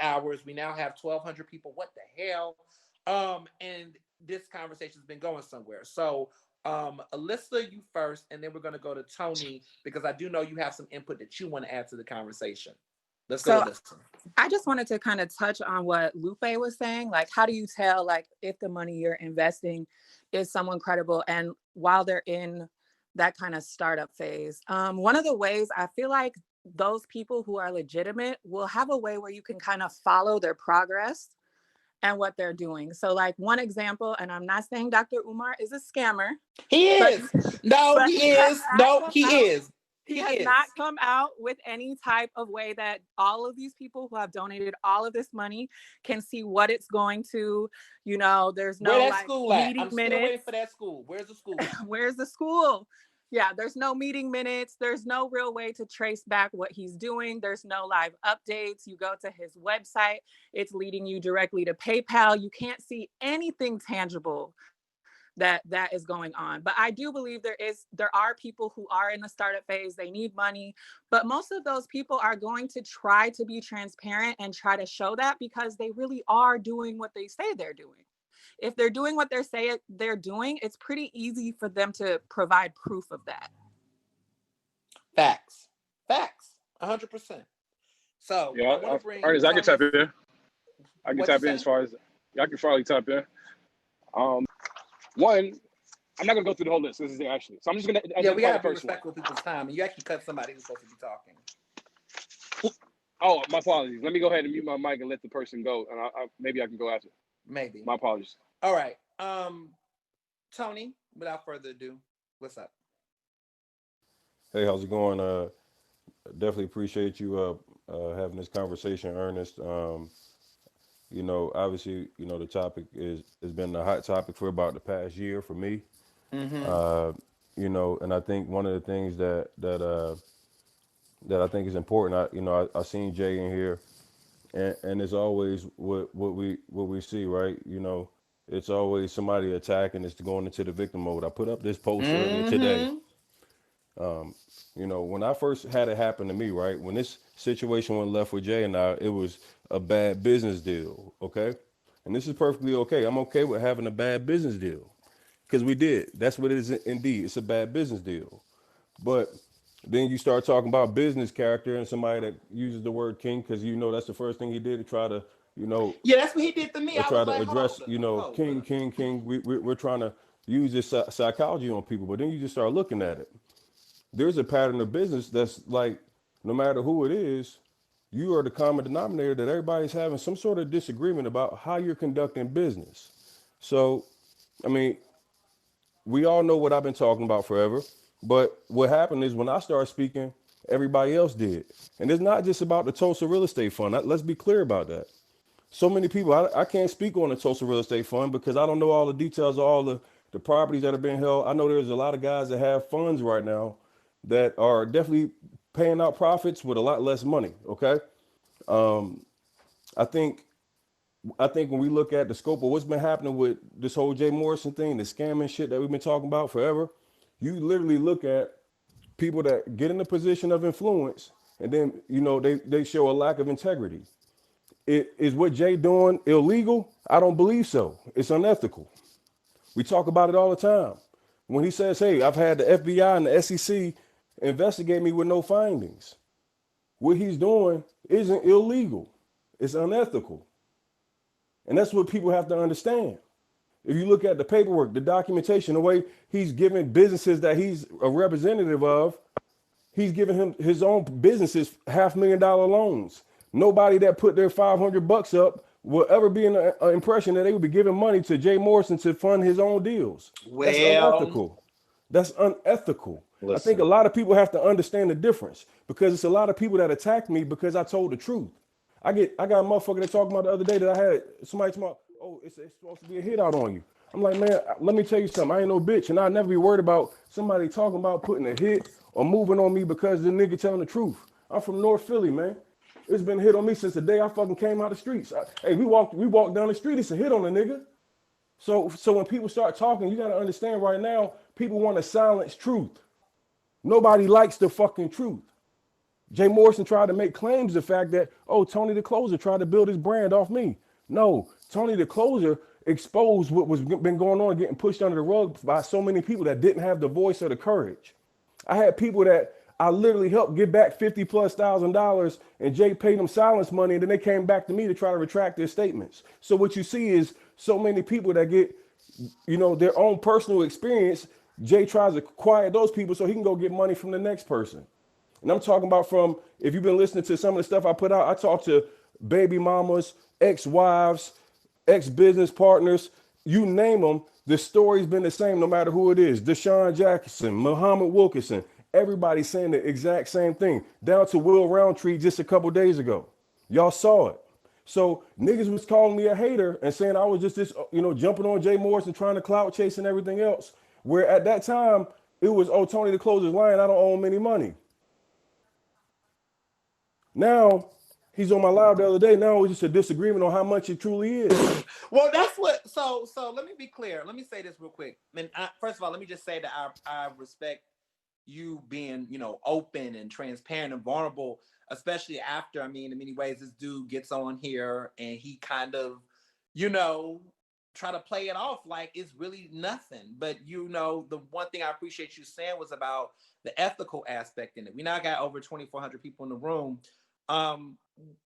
hours. We now have 1,200 people. What the hell? And this conversation's been going somewhere. So, Alyssa, you first, and then we're going to go to Tony because I do know you have some input that you want to add to the conversation. Let's go, Alyssa. I just wanted to kind of touch on what Lupe was saying. Like, how do you tell, like, if the money you're investing is someone credible and while they're in that kind of startup phase? One of the ways I feel like those people who are legitimate will have a way where you can kind of follow their progress and what they're doing. So like one example, and I'm not saying Dr. Umar is a scammer. He is. No, he is. No, he is. He has not come out with any type of way that all of these people who have donated all of this money can see what it's going to, you know, there's no like school meeting I'm minutes. Still waiting for that school. Where's the school? Where's the school? Yeah, there's no meeting minutes. There's no real way to trace back what he's doing. There's no live updates. You go to his website, it's leading you directly to PayPal. You can't see anything tangible that is going on. But I do believe there are people who are in the startup phase. They need money, but most of those people are going to try to be transparent and try to show that because they really are doing what they say they're doing. If they're doing what they say they're doing, it's pretty easy for them to provide proof of that. Facts, 100%. So yeah, Ernest, I can tap in. I can tap in as far as I can probably tap in. One, I'm not gonna go through the whole list. This is it actually. So I'm just gonna. Yeah, we gotta be respectful of people's time, and you actually cut somebody who's supposed to be talking. Oh, my apologies. Let me go ahead and mute my mic and let the person go, and maybe I can go after. Maybe. My apologies. All right, Tony. Without further ado, what's up? Hey, how's it going? Definitely appreciate you having this conversation, Ernest. You know, obviously, you know, the topic has been a hot topic for about the past year for me. Mm-hmm. You know, and I think one of the things that I think is important, I seen Jay in here, and it's always what we see, right? You know, it's always somebody attacking, it's going into the victim mode. I put up this post earlier today. You know, when I first had it happen to me, right, when this situation went left with Jay and I, it was a bad business deal, okay? And this is perfectly okay. I'm okay with having a bad business deal because we did. That's what it is indeed. It's a bad business deal. But then you start talking about business character and somebody that uses the word king because, you know, that's the first thing he did to try to, you know. Yeah, that's what he did to me. Try to address, you know, king. We're trying to use this psychology on people. But then you just start looking at it. There's a pattern of business that's like, no matter who it is, you are the common denominator that everybody's having some sort of disagreement about how you're conducting business. So, I mean, we all know what I've been talking about forever, but what happened is when I started speaking, everybody else did. And it's not just about the Tulsa Real Estate Fund. Let's be clear about that. So many people, I can't speak on the Tulsa Real Estate Fund because I don't know all the details of all the properties that are being held. I know there's a lot of guys that have funds right now that are definitely paying out profits with a lot less money. Okay. I think when we look at the scope of what's been happening with this whole Jay Morrison thing, the scamming shit that we've been talking about forever, you literally look at people that get in a position of influence and then, you know, they show a lack of integrity. Is what Jay doing illegal? I don't believe so. It's unethical. We talk about it all the time. When he says, hey, I've had the FBI and the SEC investigate me with no findings. What he's doing isn't illegal. It's unethical. And that's what people have to understand. If you look at the paperwork, the documentation, the way he's giving businesses that he's a representative of, he's giving him his own businesses $500,000 loans. Nobody that put their $500 up will ever be in an impression that they would be giving money to Jay Morrison to fund his own deals. Well, that's unethical. That's unethical. Listen. I think a lot of people have to understand the difference because it's a lot of people that attack me because I told the truth. I got a motherfucker that talking about the other day that I had somebody talking about, oh, it's supposed to be a hit out on you. I'm like, man, let me tell you something. I ain't no bitch, and I'll never be worried about somebody talking about putting a hit or moving on me because the nigga telling the truth. I'm from North Philly, man. It's been a hit on me since the day I fucking came out the streets. Hey, we walked down the street. It's a hit on a nigga. So when people start talking, you got to understand right now, people want to silence truth. Nobody likes the fucking truth. Jay Morrison tried to make claims the fact that, oh, Tony the Closer tried to build his brand off me. No, Tony the Closer exposed what was been going on, getting pushed under the rug by so many people that didn't have the voice or the courage. I had people that I literally helped get back $50,000+ and Jay paid them silence money, and then they came back to me to try to retract their statements. So what you see is so many people that get, their own personal experience. Jay tries to quiet those people so he can go get money from the next person. And I'm talking about from, if you've been listening to some of the stuff I put out, I talk to baby mamas, ex-wives, ex-business partners, you name them, the story's been the same no matter who it is. Deshaun Jackson, Muhammad Wilkerson, everybody's saying the exact same thing, down to Will Roundtree just a couple days ago. Y'all saw it. So niggas was calling me a hater and saying I was just this, jumping on Jay Morrison, trying to clout chase and everything else. Where at that time, it was, oh, Tony the Closer's lying, I don't owe him any money. Now, he's on my live the other day. Now it's just a disagreement on how much it truly is. Well, that's what. So let me be clear. Let me say this real quick. And first of all, let me just say that I respect you being, open and transparent and vulnerable, especially after. I mean, in many ways, this dude gets on here and he kind of, try to play it off like it's really nothing. But the one thing I appreciate you saying was about the ethical aspect in it. We now got over 2,400 people in the room.